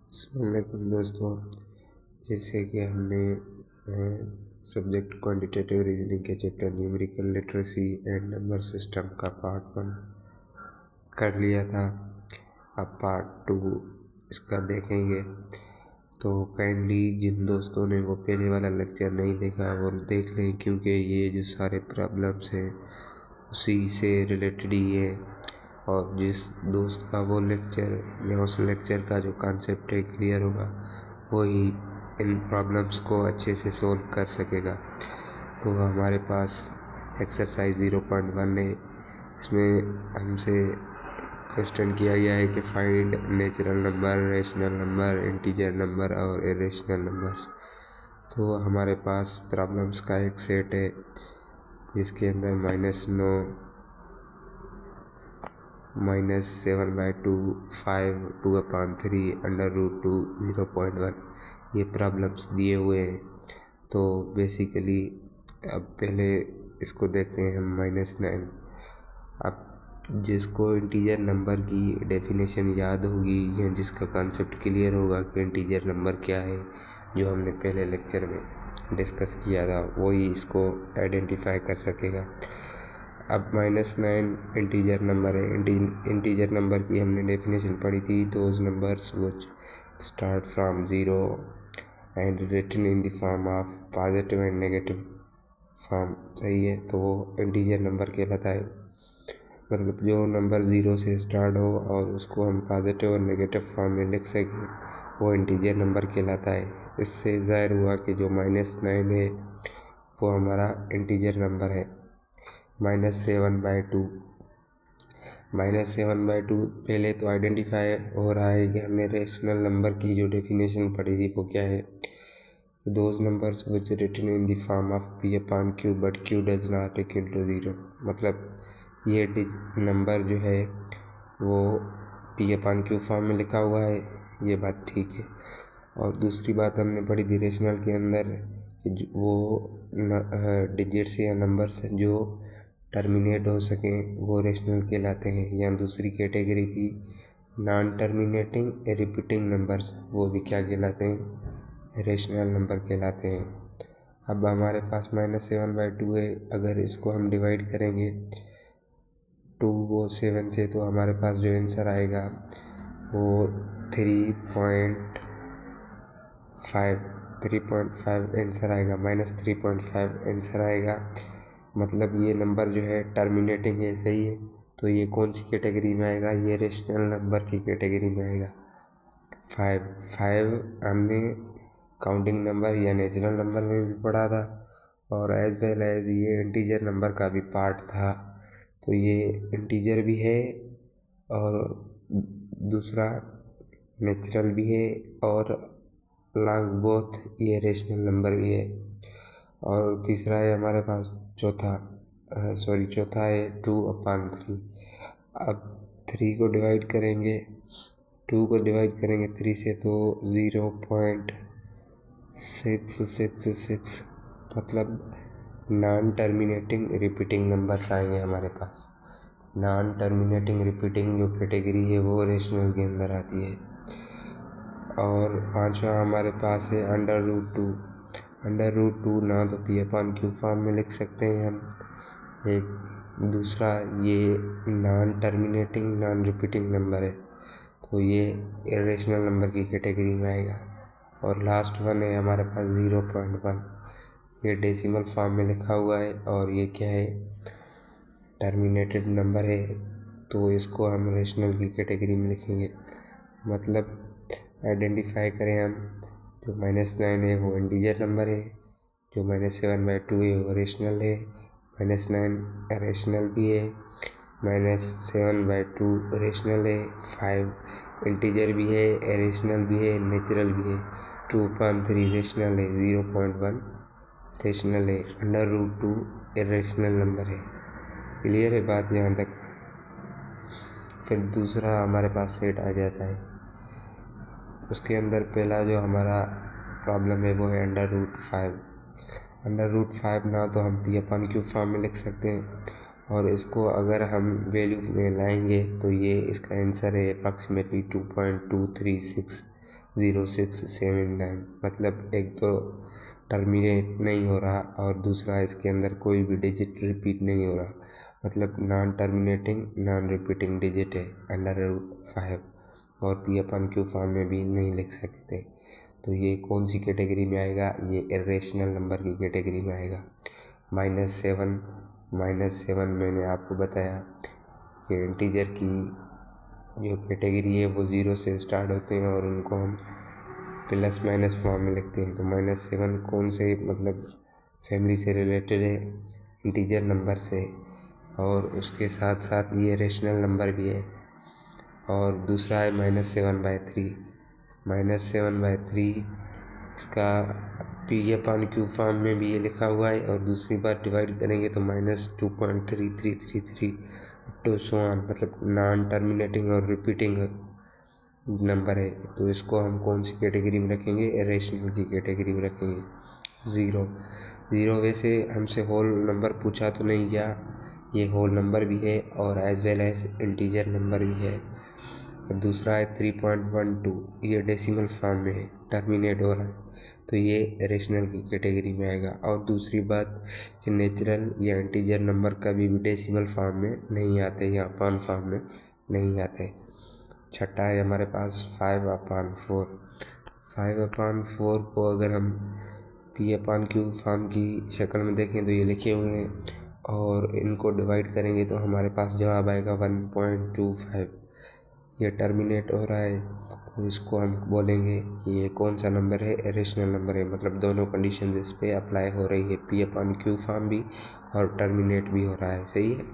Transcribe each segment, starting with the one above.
अस्सलाम वालेकुम दोस्तों। जैसे कि हमने सब्जेक्ट क्वांटिटेटिव रीजनिंग के chapter numerical literacy and number system का पार्ट 1 कर लिया था। अब पार्ट 2 इसका देखेंगे। तो काइंडली जिन दोस्तों ने वो पहले वाला लेक्चर नहीं देखा वो देख लें, क्योंकि ये जो सारे प्रॉब्लम्स हैं उसी से रिलेटेड ही है। और जिस दोस्त का वो लेक्चर या उस लेक्चर का जो कॉन्सेप्ट है क्लियर होगा, वही इन प्रॉब्लम्स को अच्छे से सोल्व कर सकेगा। तो हमारे पास एक्सरसाइज 0.1 है। इसमें हमसे क्वेश्चन किया गया है कि find natural number, rational number, integer number और इरेशनल नंबर्स। तो हमारे पास प्रॉब्लम्स का एक सेट है जिसके अंदर -9, -7/2, 5, 2/3, √2, 0.1 ये प्रॉब्लम्स दिए हुए हैं। तो बेसिकली अब पहले इसको देखते हैं हम -9। अब जिसको इंटीजर नंबर की डेफिनेशन याद होगी या जिसका कॉन्सेप्ट क्लियर होगा कि इंटीजर नंबर क्या है, जो हमने पहले लेक्चर में डिस्कस किया था, वही इसको आइडेंटिफाई कर सकेगा। अब -9 इंटीजर नंबर है। इंटीजर नंबर की हमने डेफिनेशन पढ़ी थी, those numbers which start from 0 and written in the form of positive and negative form. सही है, तो वो इंटीजर नंबर कहलाता है। मतलब जो नंबर 0 से स्टार्ट हो और उसको हम पॉजिटिव और नेगेटिव फॉर्म में लिख सकें, वो इंटीजर नंबर कहलाता है। इससे ज़ाहिर हुआ कि जो -9 है वो हमारा इंटीजर नंबर है। -7/2 -7/2 पहले तो आइडेंटिफाई हो रहा है कि हमने रेशनल नंबर की जो डेफिनेशन पढ़ी थी वो क्या है। Those numbers which written in the form of p/q but q does not equal to 0। मतलब ये नंबर जो है वो p/q फॉर्म में लिखा हुआ है, ये बात ठीक है। और दूसरी बात हमने पढ़ी थी रेशनल के अंदर कि वो डिजिट्स या नंबर्स जो टर्मिनेट हो सकें वो रेशनल कहलाते हैं। या दूसरी कैटेगरी थी नॉन टर्मिनेटिंग रिपीटिंग नंबर्स, वो भी क्या कहलाते हैं, रेशनल नंबर कहलाते हैं। अब हमारे पास -7/2 है। अगर इसको हम डिवाइड करेंगे 2 और 7 से, तो हमारे पास जो आंसर आएगा वो 3.5 आंसर आएगा, -3.5 आंसर आएगा। मतलब ये नंबर जो है टर्मिनेटिंग है। सही है, तो ये कौन सी कैटेगरी में आएगा, ये रेशनल नंबर की कैटेगरी में आएगा। 5 हमने काउंटिंग नंबर या नेचुरल नंबर में भी पढ़ा था, और एज वेल एज ये इंटीजर नंबर का भी पार्ट था। तो ये इंटीजर भी है और दूसरा नेचुरल भी है, और लॉन्ग बोथ ये रेशनल नंबर भी है। और तीसरा है हमारे पास चौथा है 2/3। अब 3 को डिवाइड करेंगे 3 से, तो 0.666, मतलब नॉन टर्मिनेटिंग रिपीटिंग नंबर्स आएंगे हमारे पास। नॉन टर्मिनेटिंग रिपीटिंग जो कैटेगरी है वो रेशनल के अंदर आती है। और पांचवा हमारे पास है √2। √2 ना तो p/q फॉर्म में लिख सकते हैं हम, एक दूसरा ये non terminating non repeating number है, तो ये इरेशनल नंबर की कैटेगरी में आएगा। और लास्ट वन है हमारे पास 0.1, ये डेसिमल फॉर्म में लिखा हुआ है और ये क्या है, टर्मिनेटेड नंबर है, तो इसको हम रेशनल की कैटेगरी में लिखेंगे। मतलब आइडेंटिफाई करें हम, जो -9 है वो इंटीजर नंबर है, जो -7/2 है वो रेशनल है, -9 रेशनल भी है, -7/2 रेशनल है, 5 इंटीजर भी है, इरेशनल भी है, नेचुरल भी है, 2/3 रेशनल है, 0.1 रेशनल है, √2 इरेशनल नंबर है। क्लियर है बात यहाँ तक। फिर दूसरा हमारे पास सेट आ जाता है, उसके अंदर पहला जो हमारा प्रॉब्लम है वो है √5। √5 ना तो हम p/q फॉर्म में लिख सकते हैं, और इसको अगर हम वैल्यू में लाएंगे तो ये इसका आंसर है अप्रॉक्सीमेटली 2.236। 0679, मतलब एक तो टर्मिनेट नहीं हो रहा और दूसरा इसके अंदर कोई भी डिजिट रिपीट नहीं हो रहा, मतलब non terminating non repeating digit है √5 और P/Q फॉर्म में भी नहीं लिख सकते। तो ये कौन सी कैटेगरी में आएगा? ये इरेशनल नंबर की कैटेगरी में आएगा। -7 मैंने आपको बताया कि इंटीजर की जो कैटेगरी है वो 0 से स्टार्ट होते हैं और उनको हम प्लस माइनस फॉर्म में लिखते हैं। तो -7 कौन से मतलब फैमिली से रिलेटेड है? इंटीजर नंबर से, और उसके साथ साथ ये रेशनल नंबर भी है। और दूसरा है -7/3। -7/3 इसका P/Q फॉर्म में भी ये लिखा हुआ है और दूसरी बार डिवाइड करेंगे तो -2.3333 टू सो ऑन, मतलब नॉन टर्मिनेटिंग और रिपीटिंग नंबर है। तो इसको हम कौन सी कैटेगरी में रखेंगे? रेशनल की कैटेगरी में रखेंगे। 0 वैसे हमसे होल नंबर पूछा तो नहीं गया, ये होल नंबर भी है और as well as integer number भी है। और दूसरा है 3.12, ये डेसिमल फॉर्म में है, टर्मिनेट हो रहा है, तो ये रेशनल की कैटेगरी में आएगा। और दूसरी बात कि नेचुरल या इंटीजर नंबर कभी भी डेसिमल फॉर्म में नहीं आते या अपॉन फॉर्म में नहीं आते। छठा है हमारे पास 5/4। 5/4 को अगर हम P/Q फॉर्म की शक्ल में देखें तो ये लिखे हुए हैं और इनको डिवाइड करेंगे तो हमारे पास जवाब आएगा 1.25। ये टर्मिनेट हो रहा है तो इसको हम बोलेंगे कि ये कौन सा नंबर है? रेशनल नंबर है, मतलब दोनों कंडीशन इस पे अप्लाई हो रही है, P/Q फॉर्म भी और टर्मिनेट भी हो रहा है। सही है।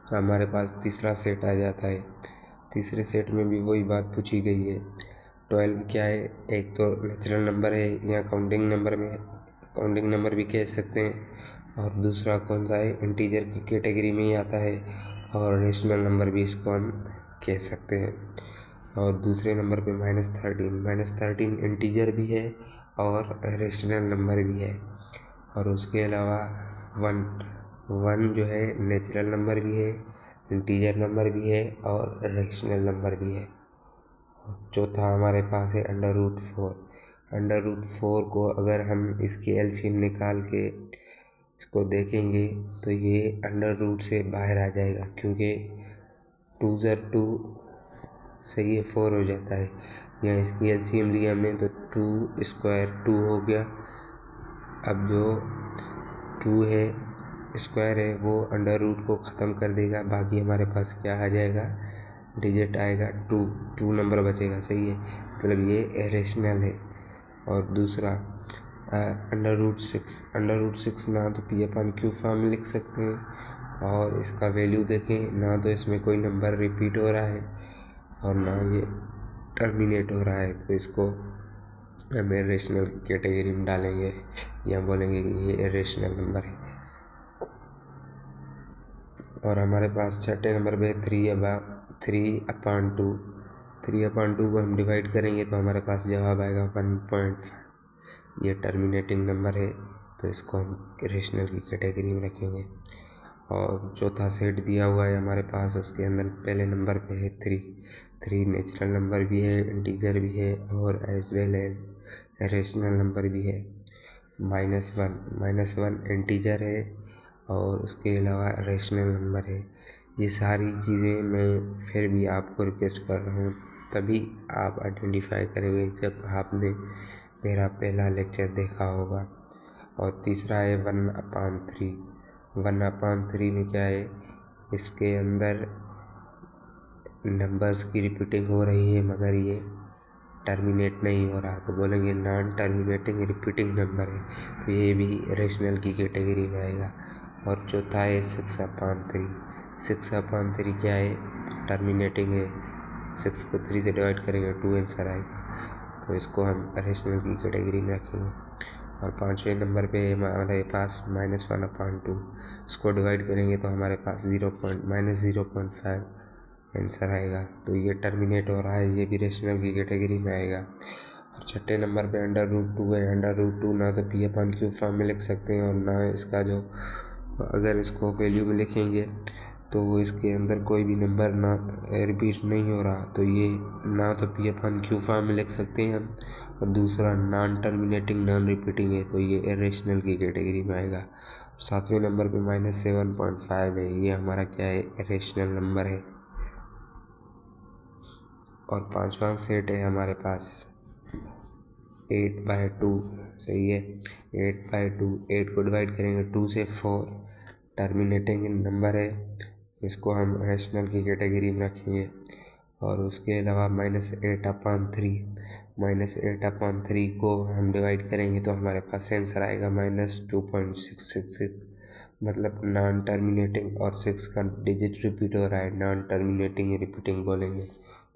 हमारे पास तीसरा सेट आ जाता है। तीसरे सेट में भी वही बात पूछी गई है। 12 क्या है? एक तो नेचुरल नंबर है या काउंटिंग नंबर भी कह सकते हैं, और दूसरा कौन सा है? इंटीजर की कैटेगरी में ही आता है और रेशनल नंबर भी इसको हम कह सकते हैं। और दूसरे नंबर पे -13 इंटीजर भी है और रेशनल नंबर भी है। और उसके अलावा 1 जो है नेचुरल नंबर भी है, इंटीजर नंबर भी है और रेशनल नंबर भी है। चौथा हमारे पास है √4। √4 को अगर हम इसकी एलसीएम निकाल के इसको देखेंगे तो ये √ से बाहर आ जाएगा, क्योंकि 2 × 2 सही है 4 हो जाता है। यहाँ इसकी एलसीएम लिया हमने तो 2² हो गया। अब जो 2 है स्क्वायर है वो √ को ख़त्म कर देगा, बाकी हमारे पास क्या आ जाएगा? डिजिट आएगा 2 नंबर बचेगा। सही है, मतलब ये रेशनल है। और दूसरा √6 ना तो P/Q फॉर्म में लिख सकते हैं और इसका वैल्यू देखें ना तो इसमें कोई नंबर रिपीट हो रहा है और ना ये टर्मिनेट हो रहा है, तो इसको हम रेशनल की कैटेगरी में डालेंगे या बोलेंगे कि ये रेशनल नंबर है। और हमारे पास छठे नंबर पे 3/2। 3/2 को हम डिवाइड करेंगे तो हमारे पास जवाब आएगा 1.5। ये टर्मिनेटिंग नंबर है तो इसको हम रेशनल की कैटेगरी में रखेंगे। और चौथा सेट दिया हुआ है हमारे पास, उसके अंदर पहले नंबर पे है 3 नेचुरल नंबर भी है, इंटीजर भी है और as well as rational number भी है। -1 इंटीजर है और उसके अलावा रेशनल नंबर है। ये सारी चीज़ें मैं फिर भी आपको रिक्वेस्ट कर रहा हूँ, तभी आप आइडेंटिफाई करेंगे जब आपने मेरा पहला लेक्चर देखा होगा। और तीसरा है 1/3। 1/3 में क्या है? इसके अंदर नंबर्स की रिपीटिंग हो रही है मगर ये टर्मिनेट नहीं हो रहा, तो बोलेंगे नॉन टर्मिनेटिंग रिपीटिंग नंबर है, तो ये भी रेशनल की कैटेगरी में आएगा। और चौथा है 6/3। 6/3 क्या है? टर्मिनेटिंग है। 6 को 3 से डिवाइड करेंगे 2 आंसर आएगा, तो इसको हम रेशनल की कैटेगरी में रखेंगे। और पाँचवें नंबर पे हमारे पास -1/2। इसको डिवाइड करेंगे तो हमारे पास -0.5 आंसर आएगा, तो ये टर्मिनेट हो रहा है, ये भी रेशनल की कैटेगरी में आएगा। और छठे नंबर पे √2 है। √2 ना तो P/Q फॉर्म में लिख सकते हैं और ना इसका जो, अगर इसको वैल्यू में लिखेंगे तो इसके अंदर कोई भी नंबर ना रिपीट नहीं हो रहा, तो ये ना तो पी अपन क्यू फॉर्म में लिख सकते हैं हम, और दूसरा नॉन टर्मिनेटिंग नॉन रिपीटिंग है तो ये इरेशनल की कैटेगरी में आएगा। 7वें नंबर पे -7.5 है, ये हमारा क्या है, इरेशनल नंबर है। और 5वां सेट है हमारे पास 8/2, सही है। 8/2, 8 को डिवाइड करेंगे 2 से 4, टर्मिनेटिंग नंबर है, इसको हम रैशनल की कैटेगरी में रखेंगे। और उसके अलावा -8/3, -8/3 को हम डिवाइड करेंगे तो हमारे पास आंसर आएगा -2.666, मतलब नॉन टर्मिनेटिंग, और 6 का डिजिट रिपीट हो रहा है, नॉन टर्मिनेटिंग रिपीटिंग बोलेंगे।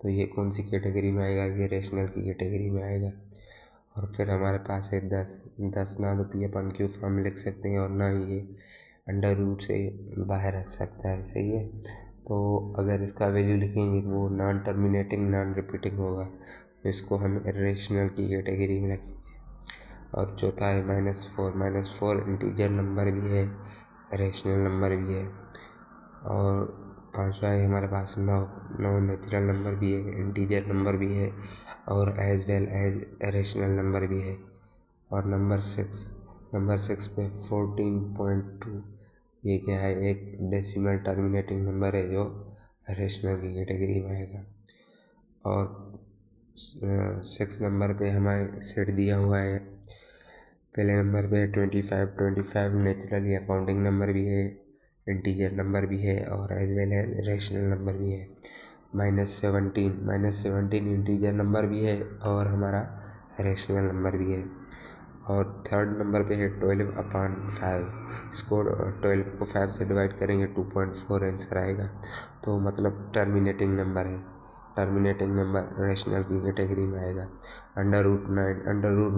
तो ये कौन सी कैटेगरी में आएगा, ये रैशनल की कैटेगरी में आएगा। और फिर हमारे पास है 10 ना तो पी अपन क्यू फॉर्म में लिख सकते हैं और ना ही ये अंडर रूट से बाहर रख सकता है, सही है। तो अगर इसका वैल्यू लिखेंगे तो वो नॉन टर्मिनेटिंग नॉन रिपीटिंग होगा, तो इसको हम इरेशनल की कैटेगरी में रखेंगे। और चौथा है -4 इंटीजर नंबर भी है, रेशनल नंबर भी है। और 5वां है हमारे पास 9 नेचुरल नंबर भी है, इंटीजर नंबर भी है, और as well as rational number भी है। और नंबर 6 पे 14.2, ये क्या है, एक डेसिमल टर्मिनेटिंग नंबर है जो रेशनल की कैटेगरी में आएगा। और 6 नंबर पे हमारे सेट दिया हुआ है, पहले नंबर पे 25 नेचुरल या काउंटिंग नंबर भी है, इंटीजर नंबर भी है, और as well as rational number भी है। -17 इंटीजर नंबर भी है और हमारा रेशनल नंबर भी है। और 3rd नंबर पे है 12/5, इसको 12 को 5 से डिवाइड करेंगे 2.4 आंसर आएगा, तो मतलब टर्मिनेटिंग नंबर है, टर्मिनेटिंग नंबर रेशनल की कैटेगरी में आएगा। अंडर रूट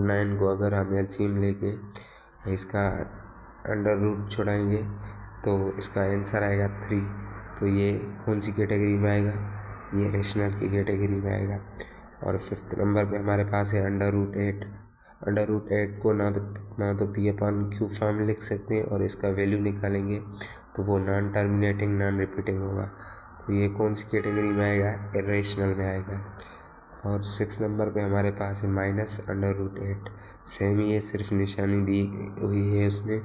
9 को अगर हम एलसीएम लेके इसका अंडर रूट छुड़ाएंगे तो इसका आंसर आएगा 3, तो ये कौन सी कैटेगरी में आएगा, ये रेशनल की कैटेगरी में आएगा। और 5th नंबर पे हमारे पास है अंडर रूट 8 को ना तो पी अपन क्यू फॉर्म में लिख सकते हैं, और इसका वैल्यू निकालेंगे तो वो नॉन टर्मिनेटिंग नॉन रिपीटिंग होगा, तो ये कौन सी कैटेगरी में आएगा, इरेशनल में आएगा। और 6 नंबर पे हमारे पास है -√8, सेम ही है, सिर्फ निशानी दी हुई है उसमें,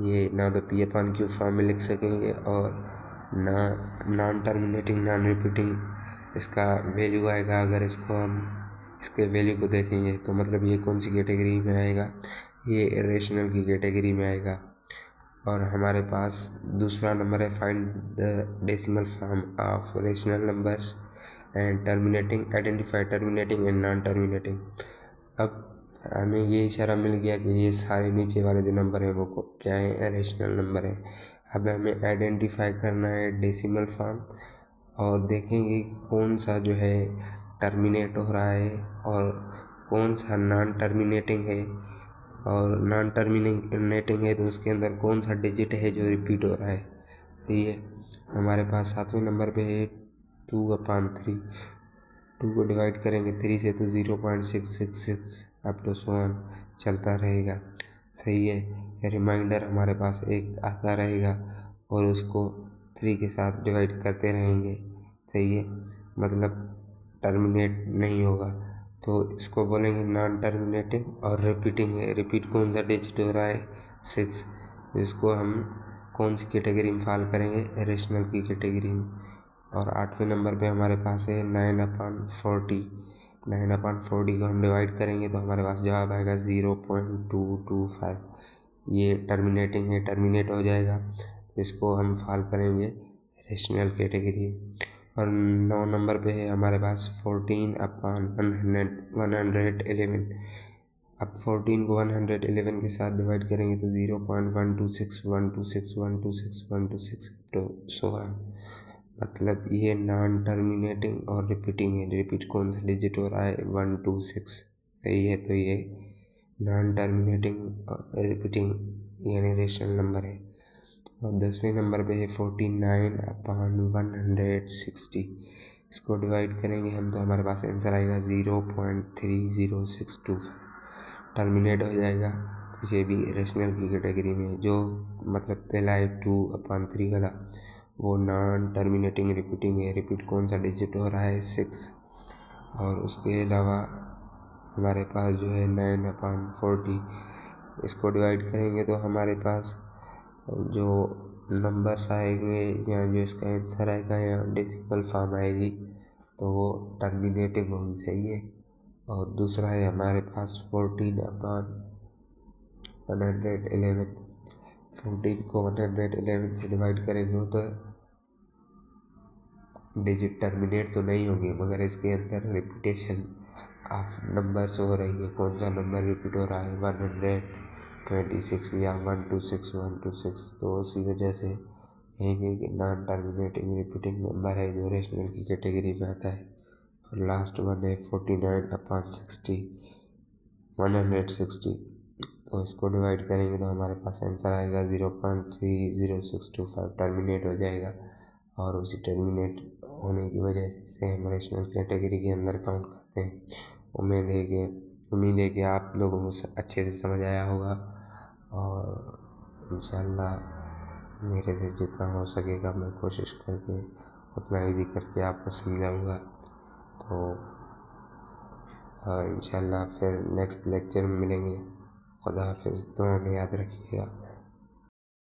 ये ना तो पी अपन क्यू फॉर्म में लिख सकेंगे और ना नॉन टर्मिनेटिंग नॉन रिपीटिंग इसका वैल्यू आएगा। अगर इसको हम इसके वैल्यू को देखेंगे तो मतलब ये कौन सी कैटेगरी में आएगा, ये इरेशनल की कैटेगरी में आएगा। और हमारे पास दूसरा नंबर है find the decimal form of rational numbers and identify terminating and non terminating. अब हमें ये इशारा मिल गया कि ये सारे नीचे वाले जो नंबर हैं वो क्या है, रेशनल नंबर है। अब हमें आइडेंटिफाई करना है डेसिमल फॉर्म, और देखेंगे कौन सा जो है टर्मिनेट हो रहा है और कौन सा नॉन टर्मिनेटिंग है, और नॉन टर्मिनेटिंग है तो उसके अंदर कौन सा डिजिट है जो रिपीट हो रहा है, सही है। हमारे पास 7वें नंबर पे है 2/3, 2 को डिवाइड करेंगे 3 से तो 0.666 अप टू 1 चलता रहेगा, सही है। रिमाइंडर हमारे पास एक आता रहेगा और उसको 3 के साथ डिवाइड करते रहेंगे, सही है, मतलब टर्मिनेट नहीं होगा, तो इसको बोलेंगे नॉन टर्मिनेटिंग। और रिपीटिंग है, रिपीट कौन सा डिजिट हो रहा है, 6, तो इसको हम कौन सी कैटेगरी में फॉल करेंगे, रेशनल की कैटेगरी में। और 8वें नंबर पे हमारे पास है 9/40, 9/40 को हम डिवाइड करेंगे तो हमारे पास जवाब आएगा 0.225, ये टर्मिनेटिंग है, टर्मिनेट हो जाएगा, तो इसको हम फॉल करेंगे रेशनल कैटेगरी में। और 9 नंबर पे है हमारे पास 14/111। अब 14 को 111 के साथ डिवाइड करेंगे तो 0.126 तो 16, मतलब ये नॉन टर्मिनेटिंग और रिपीटिंग है। रिपीट कौन सा डिजिट हो रहा है, 126, सही है, तो ये नॉन टर्मिनेटिंग और रिपीटिंग यानी रेशनल नंबर है। और 10वें नंबर पे है 49/160, इसको डिवाइड करेंगे हम तो हमारे पास आंसर आएगा 0.30625, टर्मिनेट हो जाएगा, तो ये भी रेशनल की कैटेगरी में, जो मतलब पहला है 2/3 वाला वो नॉन टर्मिनेटिंग रिपीटिंग है। रिपीट कौन सा डिजिट हो रहा है? 6। और उसके अलावा हमारे पास जो है 9/40, इसको डिवाइड करेंगे तो हमारे पास जो नंबर्स आएंगे या जो इसका आंसर आएगा या डेसिमल फॉर्म आएगी तो वो टर्मिनेटिंग होनी चाहिए। और दूसरा है हमारे पास 14/111। 14 को 111 से डिवाइड करेंगे तो डिजिट टर्मिनेट तो नहीं होगी, मगर इसके अंदर रिपीटेशन ऑफ नंबर्स हो रही है। कौन सा नंबर रिपीट हो रहा है? 126 या 126। तो उसी वजह से कहेंगे कि नॉन टर्मिनेटिंग रिपीटिंग नंबर है जो रेशनल की कैटेगरी में आता है। और लास्ट वन है 49/60, 160। तो इसको डिवाइड करेंगे तो हमारे पास आंसर आएगा 0.30625, टर्मिनेट हो जाएगा। और उसी टर्मिनेट होने की वजह से हम रेशनल कैटेगरी के अंदर काउंट करते हैं। उम्मीद है कि आप लोगों को अच्छे से समझ आया होगा, और इंशाल्लाह मेरे से जितना हो सकेगा मैं कोशिश करके उतना ईजी करके आपको समझाऊंगा। तो इंशाल्लाह फिर नेक्स्ट लेक्चर में मिलेंगे। खुदा हाफिज़, दुआ में याद रखिएगा।